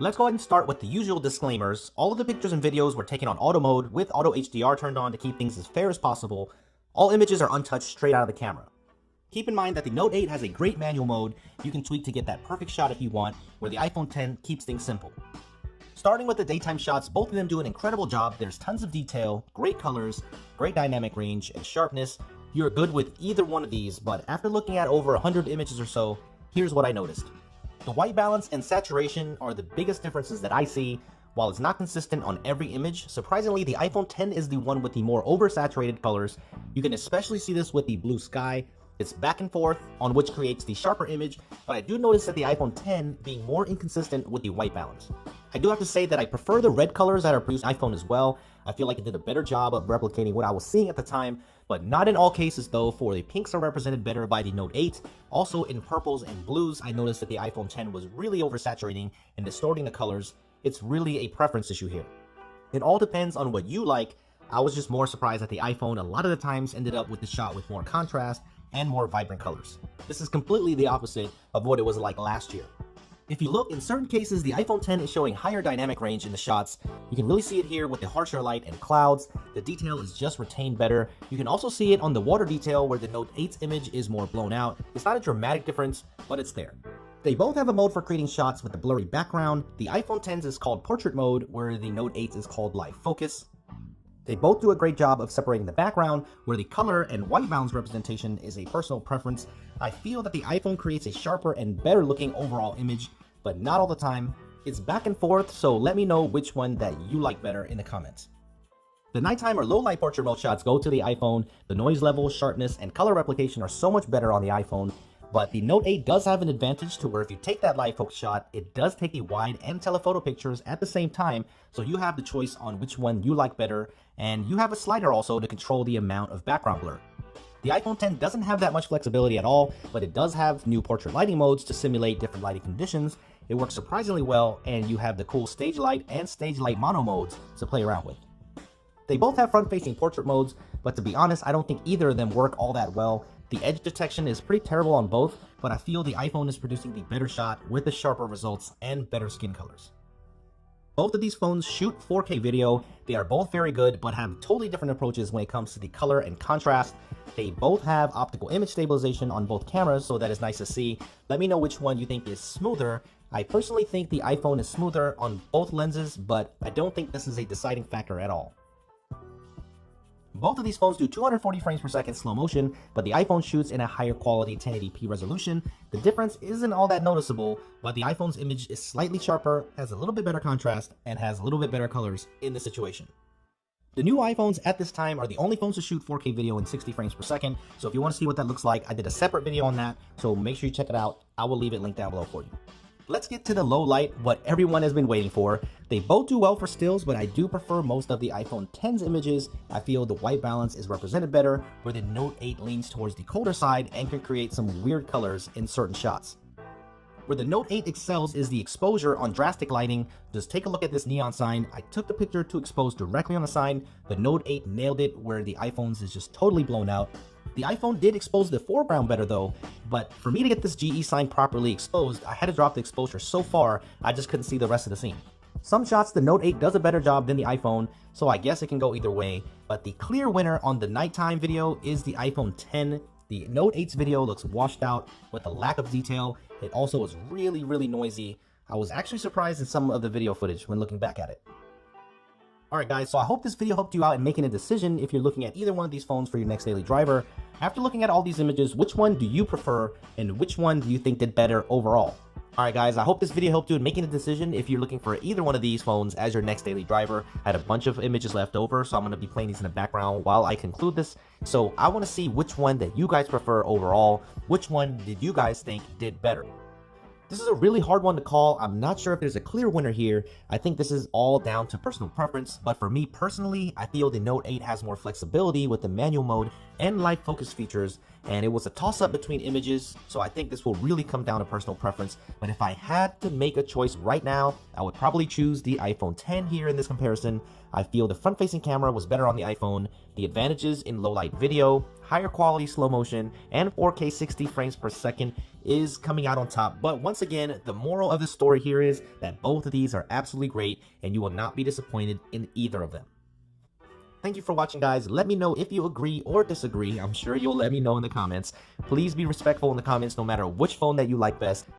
Let's go ahead and start with the usual disclaimers. All of the pictures and videos were taken on auto mode with auto HDR turned on to keep things as fair as possible. All images are untouched straight out of the camera. Keep in mind that the Note 8 has a great manual mode you can tweak to get that perfect shot if you want, where the iPhone X keeps things simple. Starting with the daytime shots, both of them do an incredible job. There's tons of detail, great colors, great dynamic range, and sharpness. You're good with either one of these, but after looking at over 100 images or so, here's what I noticed. The white balance and saturation are the biggest differences that I see. While it's not consistent on every image, surprisingly the iPhone X is the one with the more oversaturated colors. You can especially see this with the blue sky. It's back and forth on which creates the sharper image, but I do notice that the iPhone X being more inconsistent with the white balance. I do have to say that I prefer the red colors that are produced on iPhone as well. I feel like it did a better job of replicating what I was seeing at the time, but not in all cases though, for the pinks are represented better by the Note 8. Also in purples and blues, I noticed that the iPhone X was really oversaturating and distorting the colors. It's really a preference issue here. It all depends on what you like. I was just more surprised that the iPhone a lot of the times ended up with the shot with more contrast and more vibrant colors. This is completely the opposite of what it was like last year. If you look, in certain cases, the iPhone X is showing higher dynamic range in the shots. You can really see it here with the harsher light and clouds. The detail is just retained better. You can also see it on the water detail where the Note 8's image is more blown out. It's not a dramatic difference, but it's there. They both have a mode for creating shots with a blurry background. The iPhone X is called portrait mode, where the Note 8 is called live focus. They both do a great job of separating the background, where the color and white balance representation is a personal preference. I feel that the iPhone creates a sharper and better looking overall image, but not all the time. It's back and forth, so let me know which one that you like better in the comments. The nighttime or low light portrait mode shots go to the iPhone. The noise level, sharpness, and color replication are so much better on the iPhone, but the Note 8 does have an advantage to where if you take that live focus shot, it does take the wide and telephoto pictures at the same time, so you have the choice on which one you like better, and you have a slider also to control the amount of background blur. The iPhone X doesn't have that much flexibility at all, but it does have new portrait lighting modes to simulate different lighting conditions. It works surprisingly well, and you have the cool stage light and stage light mono modes to play around with. They both have front-facing portrait modes, but to be honest, I don't think either of them work all that well. The edge detection is pretty terrible on both, but I feel the iPhone is producing the better shot with the sharper results and better skin colors. Both of these phones shoot 4K video. They are both very good, but have totally different approaches when it comes to the color and contrast. They both have optical image stabilization on both cameras, so that is nice to see. Let me know which one you think is smoother. I personally think the iPhone is smoother on both lenses, but I don't think this is a deciding factor at all. Both of these phones do 240 frames per second slow motion, but the iPhone shoots in a higher quality 1080p resolution. The difference isn't all that noticeable, but the iPhone's image is slightly sharper, has a little bit better contrast, and has a little bit better colors in this situation. The new iPhones at this time are the only phones to shoot 4K video in 60 frames per second, so if you want to see what that looks like, I did a separate video on that, so make sure you check it out. I will leave it linked down below for you. Let's get to the low light, what everyone has been waiting for. They both do well for stills, but I do prefer most of the iPhone X's images. I feel the white balance is represented better, where the Note 8 leans towards the colder side and can create some weird colors in certain shots. Where the Note 8 excels is the exposure on drastic lighting. Just take a look at this neon sign. I took the picture to expose directly on the sign. The Note 8 nailed it, where the iPhone's is just totally blown out. The iPhone did expose the foreground better though, but for me to get this GE sign properly exposed, I had to drop the exposure so far, I just couldn't see the rest of the scene. Some shots the Note 8 does a better job than the iPhone, so I guess it can go either way, but the clear winner on the nighttime video is the iPhone X. The Note 8's video looks washed out with a lack of detail. It also is really noisy. I was actually surprised in some of the video footage when looking back at it. Alright guys, so I hope this video helped you out in making a decision if you're looking at either one of these phones for your next daily driver. After looking at all these images, which one do you prefer and which one do you think did better overall? Alright guys, I hope this video helped you in making a decision if you're looking for either one of these phones as your next daily driver. I had a bunch of images left over, so I'm going to be playing these in the background while I conclude this. So I want to see which one that you guys prefer overall. Which one did you guys think did better? This is a really hard one to call. I'm not sure if there's a clear winner here. I think this is all down to personal preference, but for me personally, I feel the Note 8 has more flexibility with the manual mode and live focus features, and it was a toss-up between images, so I think this will really come down to personal preference. But if I had to make a choice right now, I would probably choose the iPhone X here in this comparison. I feel the front-facing camera was better on the iPhone, the advantages in low-light video, higher quality slow motion and 4K 60 frames per second is coming out on top. But once again, the moral of the story here is that both of these are absolutely great and you will not be disappointed in either of them. Thank you for watching, guys. Let me know if you agree or disagree. I'm sure you'll let me know in the comments. Please be respectful in the comments no matter which phone that you like best.